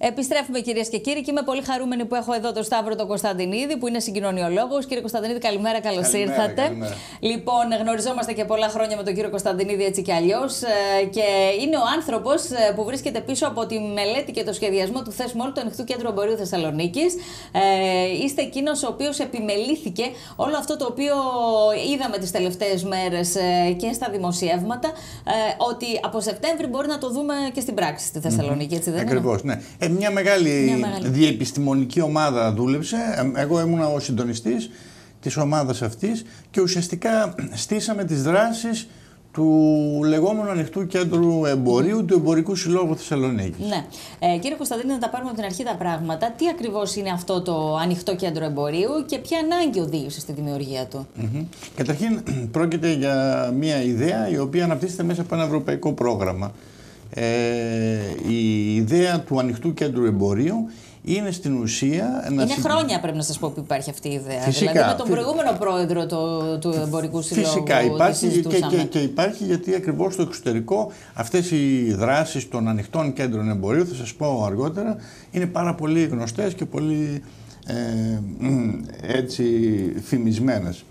Επιστρέφουμε, κυρίες και κύριοι, και είμαι πολύ χαρούμενη που έχω εδώ τον Σταύρο τον Κωνσταντινίδη, που είναι συγκοινωνιολόγος. Κύριε Κωνσταντινίδη, καλημέρα, καλώς ήρθατε. Καλημέρα. Λοιπόν, γνωριζόμαστε και πολλά χρόνια με τον κύριο Κωνσταντινίδη, έτσι κι αλλιώς. Και είναι ο άνθρωπος που βρίσκεται πίσω από τη μελέτη και το σχεδιασμό του ThesMall, του Ανοιχτού Κέντρου Εμπορίου Θεσσαλονίκης. Είστε εκείνος ο οποίος επιμελήθηκε όλο αυτό το οποίο είδαμε τις τελευταίες μέρες και στα δημοσιεύματα, ότι από Σεπτέμβρη μπορεί να το δούμε και στην πράξη στη Θεσσαλονίκη, έτσι δεν είναι? Ακριβώς, ναι. Μια μεγάλη διεπιστημονική ομάδα δούλεψε. Εγώ ήμουνα ο συντονιστής της ομάδας αυτής και ουσιαστικά στήσαμε τις δράσεις του λεγόμενου Ανοιχτού Κέντρου Εμπορίου του Εμπορικού Συλλόγου Θεσσαλονίκης. Ναι. Κύριε Κωνσταντίνη, να τα πάρουμε από την αρχή τα πράγματα. Τι ακριβώς είναι αυτό το Ανοιχτό Κέντρο Εμπορίου και ποια ανάγκη οδήγησε στη δημιουργία του? Καταρχήν, πρόκειται για μια ιδέα η οποία αναπτύσσεται μέσα από ένα ευρωπαϊκό πρόγραμμα. Η ιδέα του Ανοιχτού Κέντρου Εμπορίου είναι στην ουσία... Είναι χρόνια, πρέπει να σας πω, που υπάρχει αυτή η ιδέα. Φυσικά. Δηλαδή με τον προηγούμενο πρόεδρο του Εμπορικού Συλλόγου. Φυσικά υπάρχει και υπάρχει, γιατί ακριβώς στο εξωτερικό αυτές οι δράσεις των ανοιχτών κέντρων εμπορίου, θα σας πω αργότερα, είναι πάρα πολύ γνωστές και πολύ έτσι φημισμένες.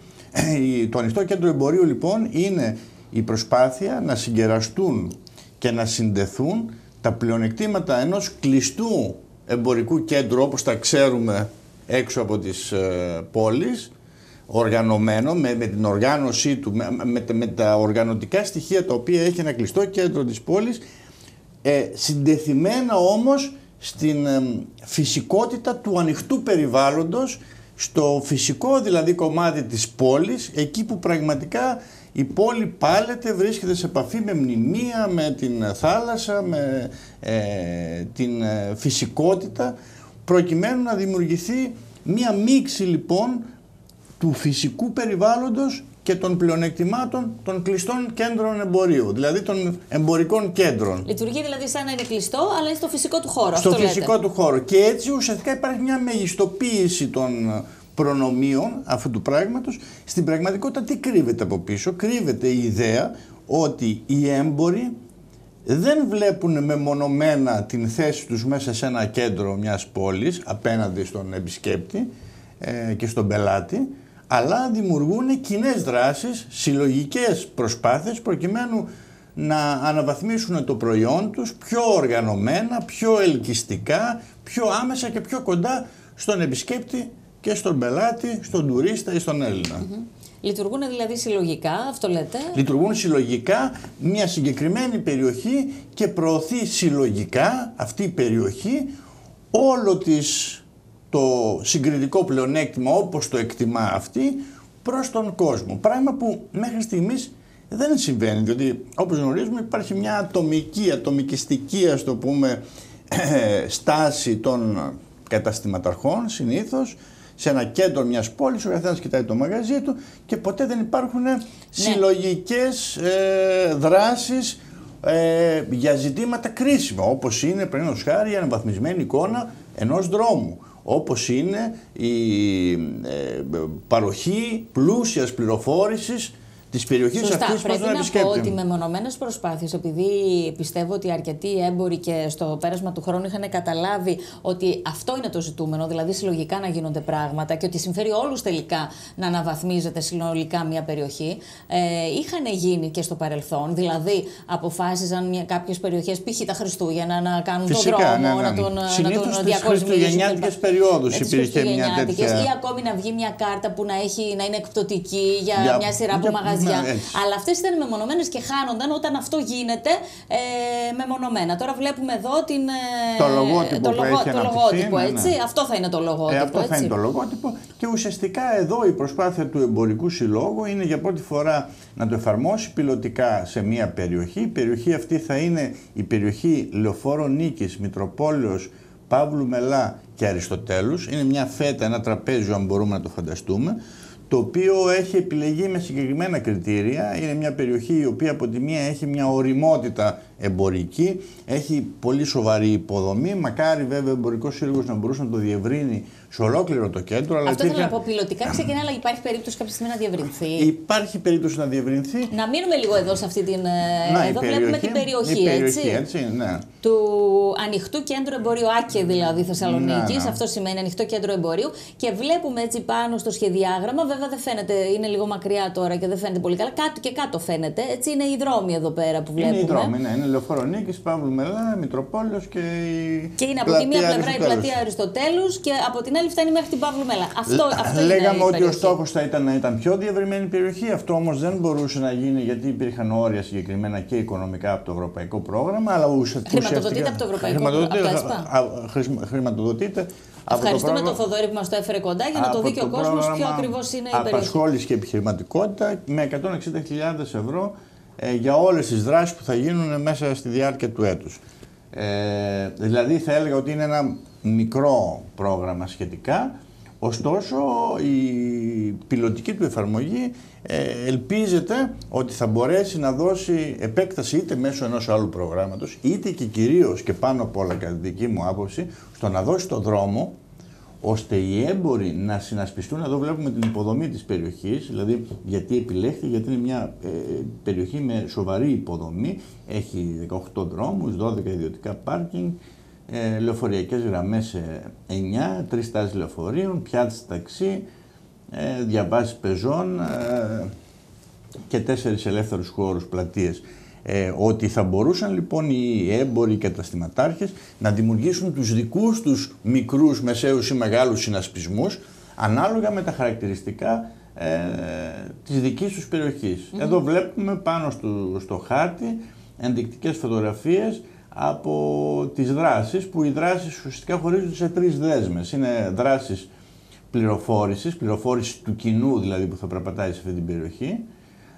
Το Ανοιχτό Κέντρο Εμπορίου λοιπόν είναι η προσπάθεια να συγκεραστούν και να συνδεθούν τα πλεονεκτήματα ενός κλειστού εμπορικού κέντρου, όπως τα ξέρουμε έξω από τις πόλεις, οργανωμένο με την οργάνωσή του, με τα οργανωτικά στοιχεία τα οποία έχει ένα κλειστό κέντρο της πόλης, συντεθειμένα όμως στην φυσικότητα του ανοιχτού περιβάλλοντος, στο φυσικό δηλαδή κομμάτι της πόλης, εκεί που πραγματικά η πόλη πάλεται, βρίσκεται σε επαφή με μνημεία, με την θάλασσα, με την φυσικότητα, προκειμένου να δημιουργηθεί μία μίξη λοιπόν του φυσικού περιβάλλοντος και των πλεονεκτημάτων των κλειστών κέντρων εμπορίου, δηλαδή των εμπορικών κέντρων. Λειτουργεί δηλαδή σαν να είναι κλειστό, αλλά είναι στο φυσικό του χώρο. Στο φυσικό του χώρο. Και έτσι ουσιαστικά υπάρχει μια μεγιστοποίηση των προνομίων αυτού του πράγματος. Στην πραγματικότητα τι κρύβεται από πίσω? Κρύβεται η ιδέα ότι οι έμποροι δεν βλέπουν μεμονωμένα την θέση τους μέσα σε ένα κέντρο μιας πόλης απέναντι στον επισκέπτη και στον πελάτη, αλλά δημιουργούν κοινές δράσεις, συλλογικές προσπάθειες προκειμένου να αναβαθμίσουν το προϊόν τους πιο οργανωμένα, πιο ελκυστικά, πιο άμεσα και πιο κοντά στον επισκέπτη και στον πελάτη, στον τουρίστα ή στον Έλληνα. Λειτουργούν δηλαδή συλλογικά, αυτό λέτε? Λειτουργούν συλλογικά μια συγκεκριμένη περιοχή και προωθεί συλλογικά αυτή η περιοχή όλο το συγκριτικό πλεονέκτημα, όπως το εκτιμά αυτή, προς τον κόσμο. Πράγμα που μέχρι στιγμής δεν συμβαίνει, διότι όπως γνωρίζουμε υπάρχει μια ατομικιστική, ας το πούμε, στάση των καταστηματαρχών συνήθως, σε ένα κέντρο μιας πόλης, ο καθένας κοιτάει το μαγαζί του και ποτέ δεν υπάρχουν συλλογικές δράσεις για ζητήματα κρίσιμα, όπως είναι, παραδείγματος χάρη, η αναβαθμισμένη εικόνα ενός δρόμου, όπως είναι η παροχή πλούσιας πληροφόρησης της περιοχής αυτής προς τον επισκέπτη. Πρέπει να πω ότι με μονομένες προσπάθειες, επειδή πιστεύω ότι αρκετοί έμποροι και στο πέρασμα του χρόνου είχαν καταλάβει ότι αυτό είναι το ζητούμενο, δηλαδή συλλογικά να γίνονται πράγματα και ότι συμφέρει όλους τελικά να αναβαθμίζεται συνολικά μια περιοχή, είχαν γίνει και στο παρελθόν, δηλαδή αποφάσιζαν κάποιες περιοχές, π.χ. τα Χριστούγεννα, να κάνουν τον δρόμο, να τον διακοσμήσουν. Στις χριστουγεννιάτικες περιόδους υπήρχε μια τέτοια. Ή ακόμη να βγει μια κάρτα που να είναι εκπτωτική για μια σειρά από μαγαζιά. Αλλά αυτές ήταν μεμονωμένες και χάνονταν όταν αυτό γίνεται μεμονωμένα. Τώρα βλέπουμε εδώ το λογότυπο, έτσι. Αυτό θα είναι το λογότυπο. Αυτό θα είναι το λογότυπο και ουσιαστικά εδώ η προσπάθεια του Εμπορικού Συλλόγου είναι για πρώτη φορά να το εφαρμόσει πιλωτικά σε μια περιοχή. Η περιοχή αυτή θα είναι η περιοχή Λεωφόρο Νίκης, Μητροπόλεως, Παύλου Μελά και Αριστοτέλους. Είναι μια φέτα, ένα τραπέζιο, αν μπορούμε να το φανταστούμε, το οποίο έχει επιλεγεί με συγκεκριμένα κριτήρια. Είναι μια περιοχή η οποία από τη μία έχει μια ωριμότητα εμπορική, έχει πολύ σοβαρή υποδομή. Μακάρι βέβαια ο εμπορικός σύλλογος να μπορούσε να το διευρύνει σε ολόκληρο το κέντρο. Αλλά αυτό θέλω να πω. Πιλωτικά ξεκινά, αλλά υπάρχει περίπτωση κάποια στιγμή να διευρυνθεί. Υπάρχει περίπτωση να διευρυνθεί. Να μείνουμε λίγο εδώ σε αυτή την. Εδώ βλέπουμε την περιοχή, έτσι, ναι. Του ανοιχτού κέντρου εμπορίου, ΆΚΕ δηλαδή Θεσσαλονίκης. Αυτό σημαίνει ανοιχτό κέντρο εμπορίου. Και βλέπουμε έτσι πάνω στο σχεδιάγραμμα, βέβαια δεν φαίνεται, είναι λίγο μακριά τώρα και δεν φαίνεται πολύ καλά. Κάτω και κάτω φαίνεται. Έτσι είναι οι δρόμοι εδώ πέρα που βλέπουμε. Είναι οι δρόμοι, ναι. Είναι Λεωφόρο Νίκης, Παύλου Μελά, Μητροπόλεως και η. Και είναι από τη μία πλευρά η πλατεία Αριστοτέλους και από την άλλη φτάνει μέχρι την Παύλου Μελά. Αυτό λέγαμε είναι ότι ο στόχος θα ήταν να ήταν πιο διευρυμένη περιοχή. Αυτό όμως δεν μπορούσε να γίνει γιατί υπήρχαν όρια συγκεκριμένα και οικονομικά από το ευρωπαϊκό πρόγραμμα. Αλλά χρηματοδοτείται από το ευρωπαϊκό πρόγραμμα. Χρηματοδοτείται. Ευχαριστούμε τον Θοδωρή που μας το έφερε κοντά για να το δει και ο κόσμος ποιο ακριβώς είναι η περιοχή. Απασχόληση και επιχειρηματικότητα με 160.000 ευρώ για όλες τις δράσεις που θα γίνουν μέσα στη διάρκεια του έτους. Δηλαδή θα έλεγα ότι είναι ένα μικρό πρόγραμμα σχετικά, ωστόσο η πιλωτική του εφαρμογή ελπίζεται ότι θα μπορέσει να δώσει επέκταση είτε μέσω ενός άλλου προγράμματος, είτε και κυρίως και πάνω απ' όλα κατά τη δική μου άποψη, στο να δώσει το δρόμο ώστε οι έμποροι να συνασπιστούν. Εδώ βλέπουμε την υποδομή της περιοχής, δηλαδή γιατί επιλέχθηκε, γιατί είναι μια περιοχή με σοβαρή υποδομή, έχει 18 δρόμους, 12 ιδιωτικά πάρκινγκ, λεωφοριακές γραμμές 9, 3 στάσεις λεωφορείων, πιάτες ταξί, διαβάσεις πεζών και 4 ελεύθερους χώρους, πλατείες. Ότι θα μπορούσαν λοιπόν οι έμποροι καταστηματάρχες να δημιουργήσουν τους δικούς τους μικρούς, μεσαίους ή μεγάλους συνασπισμούς ανάλογα με τα χαρακτηριστικά της δικής τους περιοχής. Εδώ βλέπουμε πάνω στο χάρτη ενδεικτικές φωτογραφίες από τις δράσεις, που οι δράσεις ουσιαστικά χωρίζονται σε 3 δέσμες. Είναι δράσεις πληροφόρηση του κοινού δηλαδή που θα περπατάει σε αυτή την περιοχή,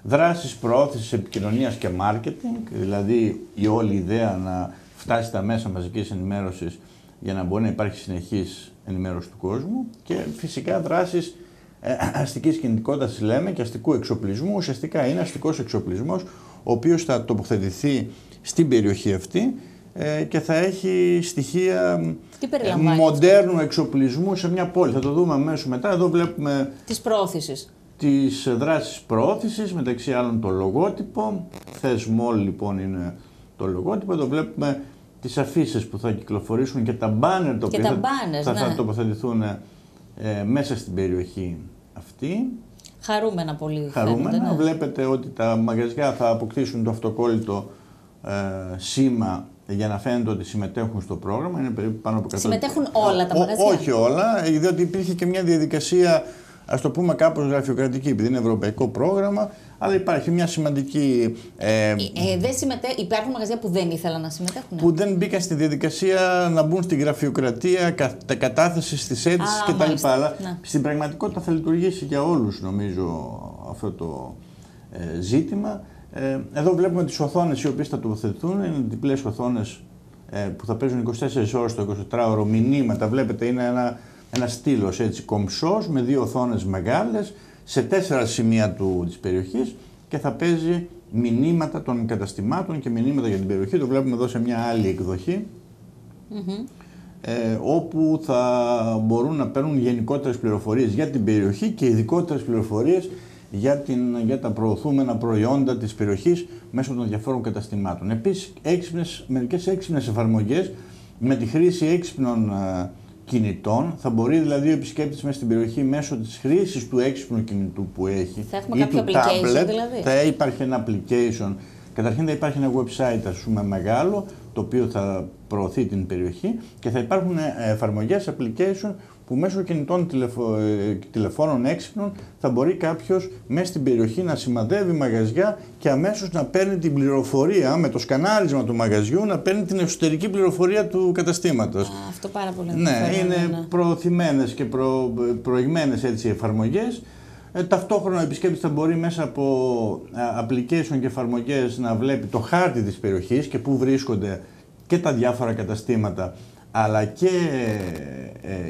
δράσεις προώθησης επικοινωνίας και μάρκετινγκ, δηλαδή η όλη ιδέα να φτάσει στα μέσα μαζικής ενημέρωσης για να μπορεί να υπάρχει συνεχής ενημέρωση του κόσμου, και φυσικά δράσεις αστικής κινητικότητας λέμε και αστικού εξοπλισμού. Ουσιαστικά είναι αστικός εξοπλισμός ο οποίος θα τοποθετηθεί στην περιοχή αυτή και θα έχει στοιχεία μοντέρνου εξοπλισμού σε μια πόλη. Θα το δούμε αμέσως μετά. Εδώ βλέπουμε της προώθησης. Τις δράσεις προώθησης, μεταξύ άλλων το λογότυπο. Θεσμόλ λοιπόν είναι το λογότυπο. Εδώ βλέπουμε τις αφίσες που θα κυκλοφορήσουν και τα μπάνερ τα οποία θα τοποθετηθούν μέσα στην περιοχή αυτή. Χαρούμενα πολύ. Χαρούμενα. Ναι. Βλέπετε ότι τα μαγαζιά θα αποκτήσουν το αυτοκόλλητο σήμα για να φαίνεται ότι συμμετέχουν στο πρόγραμμα. Είναι περίπου πάνω από 100. Συμμετέχουν όλα τα μαγαζιά. Όχι όλα, διότι υπήρχε και μια διαδικασία, ας το πούμε κάπως γραφειοκρατική, επειδή είναι ευρωπαϊκό πρόγραμμα, αλλά υπάρχει μια σημαντική. Υπάρχουν μαγαζιά που δεν ήθελαν να συμμετέχουν. Που δεν μπήκαν στη διαδικασία να μπουν στη γραφειοκρατία, κατάθεση της αίτησης κτλ. Αλλά στην πραγματικότητα θα λειτουργήσει για όλους, νομίζω, αυτό το ζήτημα. Εδώ βλέπουμε τις οθόνες οι οποίες θα τοποθετηθούν. Είναι διπλές οθόνες που θα παίζουν 24 ώρες το 24ωρο μηνύματα. Βλέπετε, είναι ένα στήλος έτσι κομψός με 2 οθόνες μεγάλες σε 4 σημεία της περιοχής και θα παίζει μηνύματα των καταστημάτων και μηνύματα για την περιοχή. Το βλέπουμε εδώ σε μια άλλη εκδοχή, όπου θα μπορούν να παίρνουν γενικότερες πληροφορίες για την περιοχή και ειδικότερες πληροφορίες για τα προωθούμενα προϊόντα της περιοχής μέσω των διαφόρων καταστημάτων. Επίσης, μερικές έξυπνες εφαρμογές με τη χρήση έξυπνων κινητών. Θα μπορεί δηλαδή ο επισκέπτης μέσα στην περιοχή μέσω της χρήσης του έξυπνου κινητού που έχει ή του tablet, δηλαδή. Θα υπάρχει ένα application. Καταρχήν θα υπάρχει ένα website, ας πούμε, μεγάλο, το οποίο θα προωθεί την περιοχή, και θα υπάρχουν εφαρμογές, application, που μέσω κινητών τηλεφώνων έξυπνων θα μπορεί κάποιος μέσα στην περιοχή να σημαδεύει μαγαζιά και αμέσως να παίρνει την πληροφορία με το σκανάρισμα του μαγαζιού, να παίρνει την εσωτερική πληροφορία του καταστήματος. Αυτό πάρα πολύ ναι, είναι προωθημένες και προηγμένες έτσι εφαρμογές. Ταυτόχρονα ο επισκέπτης θα μπορεί μέσα από application και εφαρμογές να βλέπει το χάρτη της περιοχής και πού βρίσκονται και τα διάφορα καταστήματα αλλά και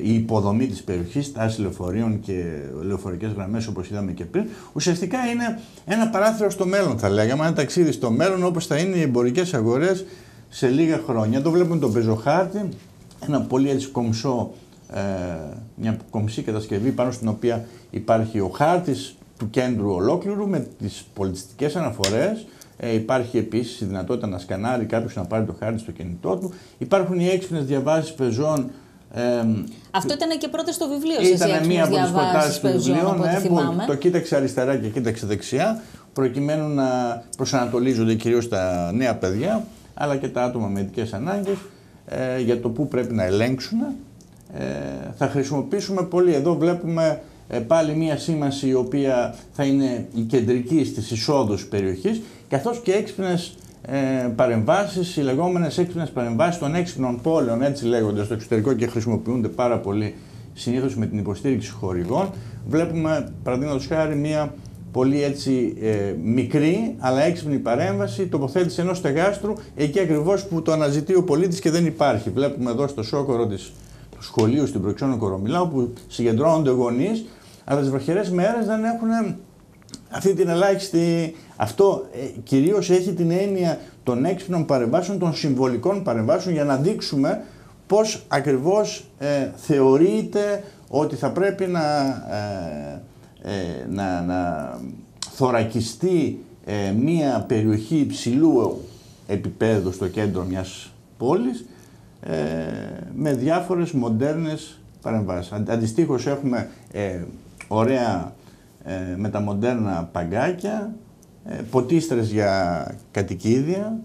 η υποδομή της περιοχής, στάσεις λεωφορείων και λεωφορικές γραμμές όπως είδαμε και πριν, ουσιαστικά είναι ένα παράθυρο στο μέλλον, θα λέγαμε, ένα ταξίδι στο μέλλον όπως θα είναι οι εμπορικές αγορές σε λίγα χρόνια. Εδώ βλέπουμε τον πεζοχάρτη, ένα πολύ έτσι κομψό, μια κομψή κατασκευή πάνω στην οποία υπάρχει ο χάρτης του κέντρου ολόκληρου με τις πολιτιστικές αναφορές. Υπάρχει επίσης η δυνατότητα να σκανάρει κάποιος να πάρει το χάρτη στο κινητό του. Υπάρχουν οι έξυπνες διαβάσεις πεζών. Αυτό ήταν και πρώτο στο βιβλίο. Ήταν μία από τις προτάσεις του βιβλίου. Το κοίταξε αριστερά και κοίταξε δεξιά, προκειμένου να προσανατολίζονται κυρίως τα νέα παιδιά, αλλά και τα άτομα με ειδικές ανάγκες, για το πού πρέπει να ελέγξουν. Θα χρησιμοποιήσουμε πολύ. Εδώ βλέπουμε πάλι μία σήμανση η οποία θα είναι η κεντρική στις εισόδους περιοχής, καθώς και έξυπνες παρεμβάσεις, οι λεγόμενες έξυπνες παρεμβάσεις των έξυπνων πόλεων, έτσι λέγονται στο εξωτερικό και χρησιμοποιούνται πάρα πολύ συνήθως με την υποστήριξη χορηγών. Βλέπουμε, παραδείγματος χάρη, μία πολύ έτσι μικρή αλλά έξυπνη παρέμβαση, τοποθέτηση ενός στεγάστρου εκεί ακριβώς που το αναζητεί ο πολίτης και δεν υπάρχει. Βλέπουμε εδώ στο σόκορο του σχολείου στην Προξένο Κορομιλάου που συγκεντρώνονται γονείς, αλλά τις βροχερές μέρες δεν έχουν αυτή την ελάχιστη. Αυτό κυρίως έχει την έννοια των έξυπνων παρεμβάσεων, των συμβολικών παρεμβάσεων, για να δείξουμε πώς ακριβώς θεωρείται ότι θα πρέπει να θωρακιστεί μία περιοχή υψηλού επίπεδου στο κέντρο μιας πόλης με διάφορες μοντέρνες παρεμβάσεις. Αντιστοίχως έχουμε ωραία μεταμοντέρνα παγκάκια, ποτίστρες για κατοικίδια.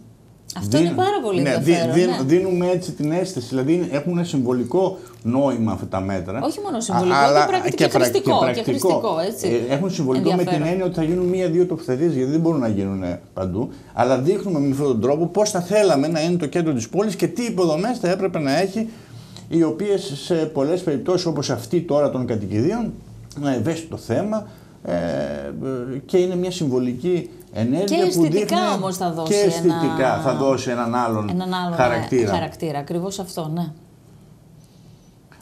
Αυτό είναι πάρα πολύ ενδιαφέρον. Δίνουμε έτσι την αίσθηση, δηλαδή έχουν συμβολικό νόημα αυτά τα μέτρα. Όχι μόνο συμβολικό, αλλά και χρηστικό. Έτσι. Έχουν συμβολικό με την έννοια ότι θα γίνουν μία-δύο τοποθετήσεις, γιατί δεν μπορούν να γίνουν παντού. Αλλά δείχνουμε με αυτόν τον τρόπο πώς θα θέλαμε να είναι το κέντρο της πόλης και τι υποδομές θα έπρεπε να έχει, οι οποίες σε πολλές περιπτώσεις, όπως αυτή τώρα των κατοικιδίων, είναι ευαίσθητο θέμα και είναι μια συμβολική ενέργεια και που δείχνει. Όμως θα δώσει και αισθητικά θα δώσει έναν άλλον χαρακτήρα. Ακριβώς αυτό, ναι.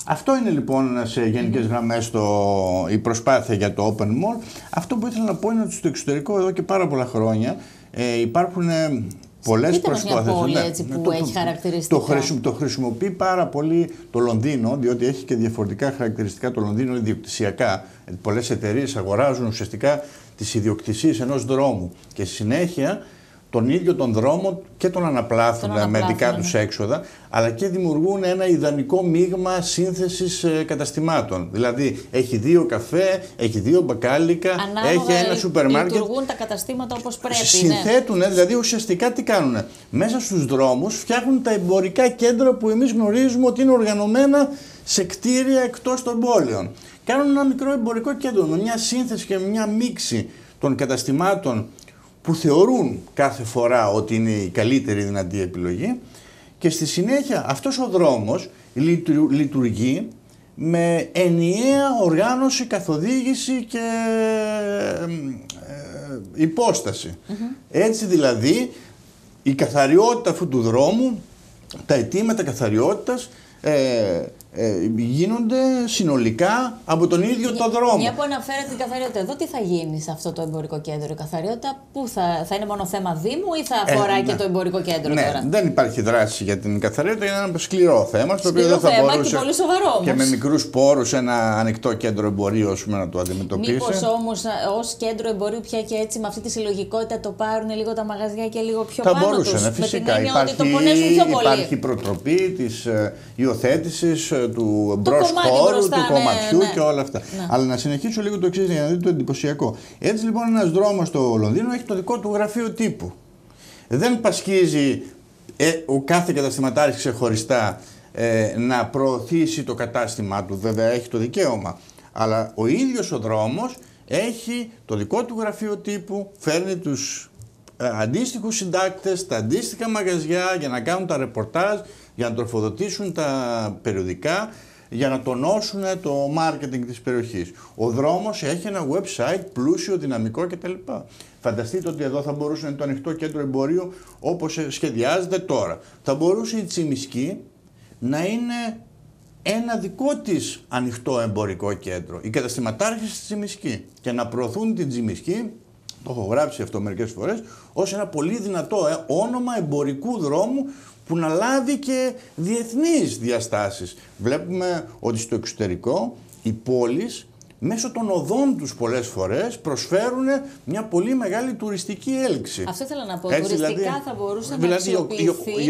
Αυτό είναι λοιπόν σε γενικές γραμμές η προσπάθεια για το Open Mall. Αυτό που ήθελα να πω είναι ότι στο εξωτερικό εδώ και πάρα πολλά χρόνια υπάρχουν πολλές προσπάθειες. Μια πόλη έτσι που έχει χαρακτηριστικά. Το χρησιμοποιεί πάρα πολύ το Λονδίνο, διότι έχει και διαφορετικά χαρακτηριστικά το Λονδίνο ιδιοκτησιακά. Πολλές εταιρείες αγοράζουν ουσιαστικά τις ιδιοκτησίες ενός δρόμου και στη συνέχεια τον ίδιο τον δρόμο και τον αναπλάθουν με δικά τους έξοδα, αλλά και δημιουργούν ένα ιδανικό μείγμα σύνθεσης καταστημάτων. Δηλαδή έχει 2 καφέ, έχει 2 μπακάλικα, έχει ένα σούπερ μάρκετ. Λειτουργούν τα καταστήματα όπως πρέπει. Συνθέτουν, δηλαδή ουσιαστικά τι κάνουν. Μέσα στους δρόμους φτιάχνουν τα εμπορικά κέντρα που εμείς γνωρίζουμε ότι είναι οργανωμένα σε κτίρια εκτός των πόλεων. Κάνουν ένα μικρό εμπορικό κέντρο με μια σύνθεση και μια μίξη των καταστημάτων που θεωρούν κάθε φορά ότι είναι η καλύτερη δυνατή επιλογή, και στη συνέχεια αυτός ο δρόμος λειτουργεί με ενιαία οργάνωση, καθοδήγηση και υπόσταση. Έτσι δηλαδή η καθαριότητα αυτού του δρόμου, τα αιτήματα καθαριότητας γίνονται συνολικά από τον ίδιο το δρόμο. Μια που αναφέρεται την καθαριότητα, εδώ τι θα γίνει σε αυτό το εμπορικό κέντρο? Η καθαριότητα πού θα είναι μόνο θέμα Δήμου ή θα αφορά και το εμπορικό κέντρο τώρα? Δεν υπάρχει δράση για την καθαριότητα, είναι ένα σκληρό θέμα, στο οποίο δεν θα μπορούσε και πολύ σοβαρό όμως. Και με μικρούς πόρους ένα ανοιχτό κέντρο εμπορίου να το αντιμετωπίσει. Μήπως όμως ως κέντρο εμπορίου πια και έτσι με αυτή τη συλλογικότητα το πάρουν λίγο τα μαγαζιά και λίγο πιο πάνω τους? Θα μπορούσε, φυσικά. Υπάρχει προτροπή της υιοθέτησης του μπρος χώρου, του κομματιού και όλα αυτά. Ναι. Αλλά να συνεχίσω λίγο το εξής για να δείτε το εντυπωσιακό. Έτσι λοιπόν ένας δρόμος στο Λονδίνο έχει το δικό του γραφείο τύπου. Δεν πασχίζει ο κάθε καταστηματάρχης ξεχωριστά να προωθήσει το κατάστημά του. Βέβαια έχει το δικαίωμα. Αλλά ο ίδιος ο δρόμος έχει το δικό του γραφείο τύπου, φέρνει τους αντίστοιχους συντάκτες, τα αντίστοιχα μαγαζιά για να κάνουν τα ρεπορτάζ, για να τροφοδοτήσουν τα περιοδικά, για να τονώσουν το μάρκετινγκ της περιοχής. Ο δρόμος έχει ένα website πλούσιο, δυναμικό κτλ. Φανταστείτε ότι εδώ θα μπορούσε να είναι το ανοιχτό κέντρο εμπορίου όπως σχεδιάζεται τώρα. Θα μπορούσε η Τσιμισκή να είναι ένα δικό της ανοιχτό εμπορικό κέντρο, οι καταστηματάρχες στη Τσιμισκή, και να προωθούν την Τσιμισκή, το έχω γράψει αυτό μερικές φορές, ως ένα πολύ δυνατό όνομα εμπορικού δρόμου που να λάβει και διεθνείς διαστάσεις. Βλέπουμε ότι στο εξωτερικό οι πόλεις μέσω των οδών τους πολλές φορές προσφέρουν μια πολύ μεγάλη τουριστική έλξη. Αυτό ήθελα να πω. Έτσι, τουριστικά δηλαδή, θα μπορούσε να αξιοποιηθεί ή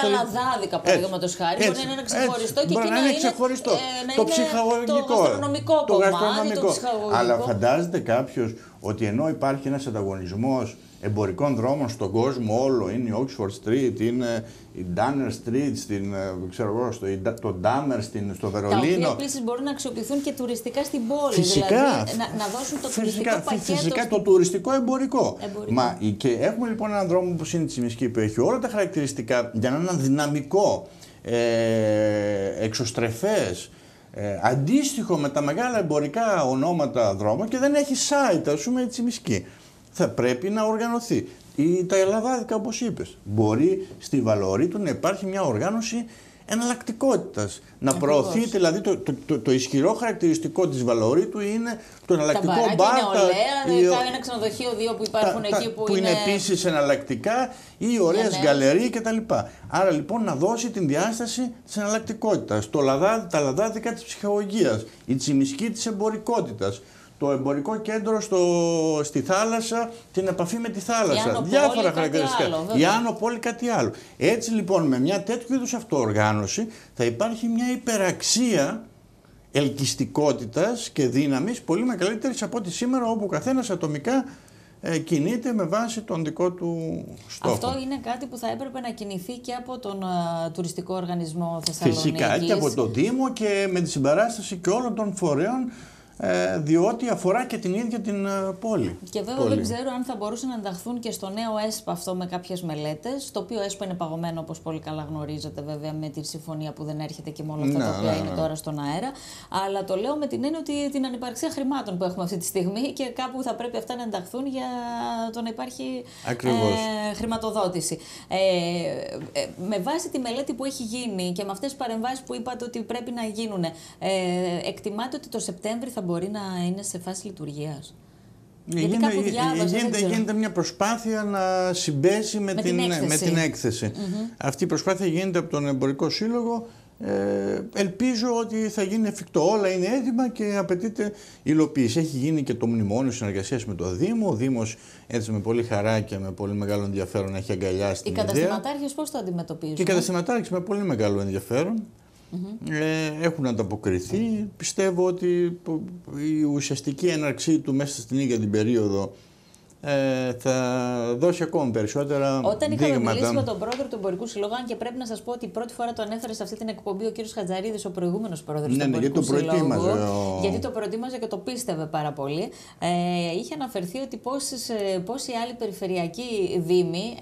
τα λαδάδικα, παραδείγματος χάρη. Μπορεί να είναι ένα ξεχωριστό και εκεί να είναι ξεχωριστό. Το ψυχαγωγικό, το γαστρονομικό κομμάτι, το ψυχαγωγικό. Αλλά φαντάζεται κάποιος ότι ενώ υπάρχει ένας ανταγωνισμός εμπορικών δρόμων στον κόσμο όλο, είναι η Oxford Street, είναι η Danner Street, το Dahmer στο Βερολίνο. Τα οποία επίσης μπορούν να αξιοποιηθούν και τουριστικά στην πόλη. Φυσικά. Δηλαδή να δώσουν το τουριστικό πακέτο. Φυσικά το τουριστικό εμπορικό. Και έχουμε λοιπόν έναν δρόμο όπως είναι η Τσιμισκή που έχει όλα τα χαρακτηριστικά για να είναι ένα δυναμικό, εξωστρεφές, αντίστοιχο με τα μεγάλα εμπορικά ονόματα δρόμο, και δεν έχει site, ας πούμε, η Τσιμισκή. Θα πρέπει να οργανωθεί. Τα ελλαδάδικα, όπως είπες. Μπορεί στη Βαλωρίτου να υπάρχει μια οργάνωση εναλλακτικότητας. Να προωθείται, δηλαδή το ισχυρό χαρακτηριστικό της Βαλωρίτου είναι το εναλλακτικό μπαρ. Ένα ξενοδοχείο, δύο που υπάρχουν εκεί που είναι επίσης εναλλακτικά, ή ωραίες γκαλερί κτλ. Άρα λοιπόν να δώσει την διάσταση της εναλλακτικότητας. Τα λαδάδικα της ψυχαγωγίας, η Τσιμισκή της εμπορικότητας. Το εμπορικό κέντρο στη θάλασσα, την επαφή με τη θάλασσα. Διάφορα χαρακτηριστικά. Η Άνω Πόλη κάτι άλλο. Έτσι λοιπόν με μια τέτοιου είδους αυτοοργάνωση θα υπάρχει μια υπεραξία ελκυστικότητας και δύναμης πολύ μεγαλύτερης από ό,τι σήμερα, όπου ο καθένας ατομικά κινείται με βάση τον δικό του στόχο. Αυτό είναι κάτι που θα έπρεπε να κινηθεί και από τον τουριστικό οργανισμό Θεσσαλονίκης. Φυσικά και από το Δήμο και με τη συμπαράσταση και όλων των φορέων, διότι αφορά και την ίδια την πόλη. Και βέβαια δεν ξέρω αν θα μπορούσαν να ενταχθούν και στο νέο ΕΣΠΑ αυτό με κάποιες μελέτες, το οποίο ΕΣΠΑ είναι παγωμένο, όπως πολύ καλά γνωρίζετε, βέβαια, με τη συμφωνία που δεν έρχεται και με όλα αυτά τα οποία είναι τώρα στον αέρα. Αλλά το λέω με την έννοια ότι την ανυπαρξία χρημάτων που έχουμε αυτή τη στιγμή και κάπου θα πρέπει αυτά να ενταχθούν για το να υπάρχει χρηματοδότηση. Με βάση τη μελέτη που έχει γίνει και με αυτές τις παρεμβάσεις που είπατε ότι πρέπει να γίνουν, εκτιμάτε ότι το Σεπτέμβρη θα μπορεί να είναι σε φάση λειτουργίας? Γίνεται μια προσπάθεια να συμπέσει με την έκθεση. Αυτή η προσπάθεια γίνεται από τον Εμπορικό Σύλλογο. Ελπίζω ότι θα γίνει εφικτό. Όλα είναι έτοιμα και απαιτείται υλοποίηση. Έχει γίνει και το μνημόνιο συνεργασίας με το Δήμο. Ο Δήμος έτσι με πολύ χαρά και με πολύ μεγάλο ενδιαφέρον έχει αγκαλιάσει την ιδέα. Οι καταστηματάρχες πώς το αντιμετωπίζουν? Και οι καταστηματάρχες με πολύ μεγάλο ενδιαφέρον. Έχουν ανταποκριθεί. Πιστεύω ότι η ουσιαστική έναρξή του μέσα στην ίδια την περίοδο θα δώσει ακόμα περισσότερα δείγματα. Όταν είχαμε μιλήσει με τον πρόεδρο του Εμπορικού Συλλόγου, αν και πρέπει να σας πω ότι πρώτη φορά το ανέφερε σε αυτή την εκπομπή ο κύριος Χατζαρίδης, ο προηγούμενος πρόεδρος του Εμπορικού Συλλόγου, γιατί το προετοίμαζε και το πίστευε πάρα πολύ, είχε αναφερθεί ότι πόσοι άλλοι περιφερειακοί δήμοι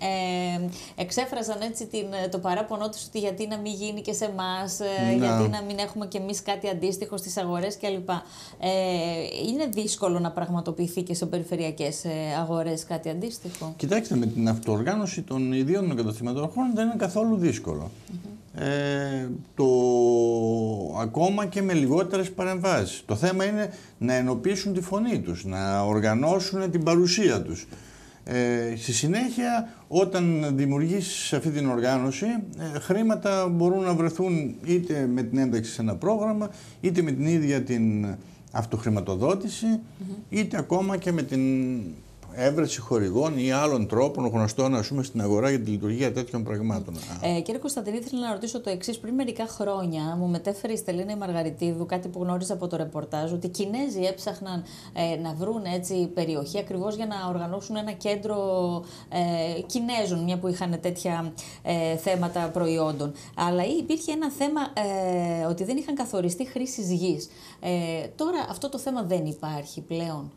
εξέφραζαν έτσι το παράπονο τους ότι γιατί να μην γίνει και σε εμάς, γιατί να μην έχουμε κι εμείς κάτι αντίστοιχο στις αγορές κλπ. Είναι δύσκολο να πραγματοποιηθεί και σε περιφερειακές αγορές κάτι αντίστοιχο? Κοιτάξτε, με την αυτοοργάνωση των ιδίων των καταστηματάρχων δεν είναι καθόλου δύσκολο. Ακόμα και με λιγότερες παρεμβάσεις. Το θέμα είναι να ενοποιήσουν τη φωνή τους, να οργανώσουν την παρουσία τους. Στη συνέχεια, όταν δημιουργήσεις αυτή την οργάνωση, χρήματα μπορούν να βρεθούν είτε με την ένταξη σε ένα πρόγραμμα, είτε με την ίδια την αυτοχρηματοδότηση, είτε ακόμα και με την έβρεση χορηγών ή άλλων τρόπων γνωστών, ας πούμε, στην αγορά για τη λειτουργία τέτοιων πραγμάτων. Κύριε Κωνσταντινή, ήθελα να ρωτήσω το εξής. Πριν μερικά χρόνια μου μετέφερε η Στελίνα Μαργαριτίδου κάτι που γνώριζα από το ρεπορτάζ, ότι οι Κινέζοι έψαχναν να βρουν έτσι περιοχή ακριβώς για να οργανώσουν ένα κέντρο Κινέζων, μια που είχαν τέτοια θέματα προϊόντων. Αλλά υπήρχε ένα θέμα ότι δεν είχαν καθοριστεί χρήσεις γης. Τώρα αυτό το θέμα δεν υπάρχει πλέον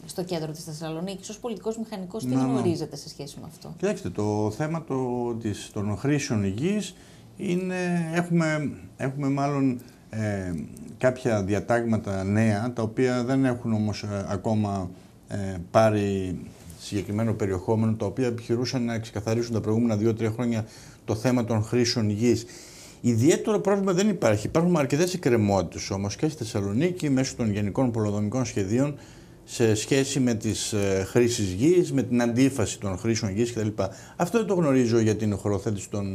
στο κέντρο της Θεσσαλονίκης. Ως πολιτικός μηχανικός, τι γνωρίζετε σε σχέση με αυτό? Κοιτάξτε, το θέμα των χρήσεων γης είναι, έχουμε μάλλον κάποια διατάγματα νέα, τα οποία δεν έχουν όμως ακόμα πάρει συγκεκριμένο περιεχόμενο, τα οποία επιχειρούσαν να ξεκαθαρίσουν τα προηγούμενα 2-3 χρόνια το θέμα των χρήσεων γης. Ιδιαίτερο πρόβλημα δεν υπάρχει. Υπάρχουν αρκετές εκκρεμότητες όμως και στη Θεσσαλονίκη μέσω των γενικών πολεοδομικών σχεδίων σε σχέση με τις χρήσεις γης, με την αντίφαση των χρήσεων γης κτλ. Αυτό δεν το γνωρίζω για την χωροθέτηση των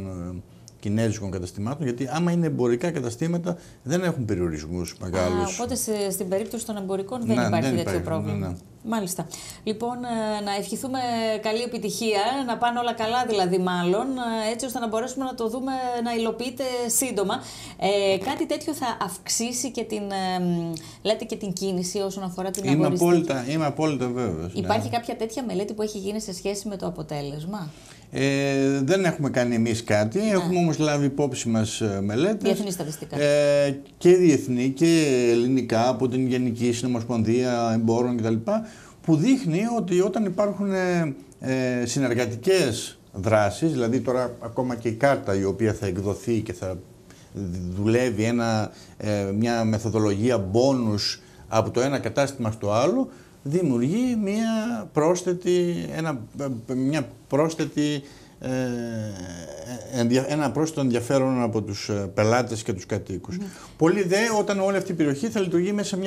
κινέζικων καταστημάτων, γιατί άμα είναι εμπορικά καταστήματα δεν έχουν περιορισμούς μεγάλους. Οπότε στην περίπτωση των εμπορικών δεν υπάρχει τέτοιο πρόβλημα. Μάλιστα. Λοιπόν, να ευχηθούμε καλή επιτυχία, να πάνε όλα καλά δηλαδή μάλλον, έτσι ώστε να μπορέσουμε να το δούμε να υλοποιείται σύντομα. Κάτι τέτοιο θα αυξήσει και την, λέτε, και την κίνηση όσον αφορά την αγοριστική. Είμαι απόλυτα βέβαιος. Υπάρχει κάποια τέτοια μελέτη που έχει γίνει σε σχέση με το αποτέλεσμα? Δεν έχουμε κάνει εμείς κάτι, έχουμε όμως λάβει υπόψη μας μελέτες. Διεθνή στατιστικά. Και διεθνή και ελληνικά από την Γενική Συνομοσπονδία Εμπόρων κτλ. Που δείχνει ότι όταν υπάρχουν συνεργατικές δράσεις, δηλαδή τώρα ακόμα και η κάρτα η οποία θα εκδοθεί και θα δουλεύει μια μεθοδολογία μπόνους από το ένα κατάστημα στο άλλο, δημιουργεί ένα πρόσθετο ενδιαφέρον από τους πελάτες και τους κατοίκους. Πολύ δε όταν όλη αυτή η περιοχή θα λειτουργεί μέσα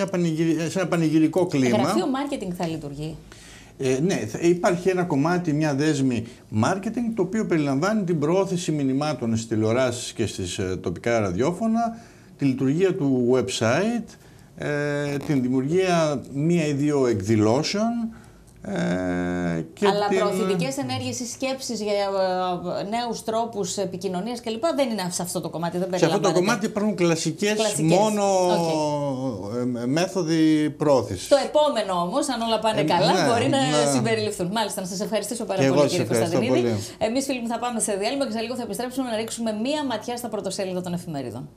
σε ένα πανηγυρικό κλίμα. Γραφείο marketing θα λειτουργεί. Ναι, υπάρχει ένα κομμάτι, μια δέσμη marketing, το οποίο περιλαμβάνει την προώθηση μηνυμάτων στις τηλεοράσεις και στις τοπικά ραδιόφωνα, τη λειτουργία του website, την δημιουργία 1 ή 2 εκδηλώσεων. Αλλά προωθητικές ενέργειες ή σκέψεις για νέους τρόπους επικοινωνίας κλπ. Δεν είναι σε αυτό το κομμάτι, δεν περιλαμβάνεται. Σε αυτό το κομμάτι υπάρχουν κλασικές. Μόνο μέθοδοι πρόθεσης. Το επόμενο όμως, αν όλα πάνε καλά, μπορεί να συμπεριληφθούν. Μάλιστα, να σας ευχαριστήσω πάρα πολύ, κύριε Κωνσταντινίδη. Εμείς, φίλοι μου, θα πάμε σε διάλειμμα και σε λίγο θα επιστρέψουμε να ρίξουμε μία ματιά στα πρωτοσέλιδα των εφημερίδων.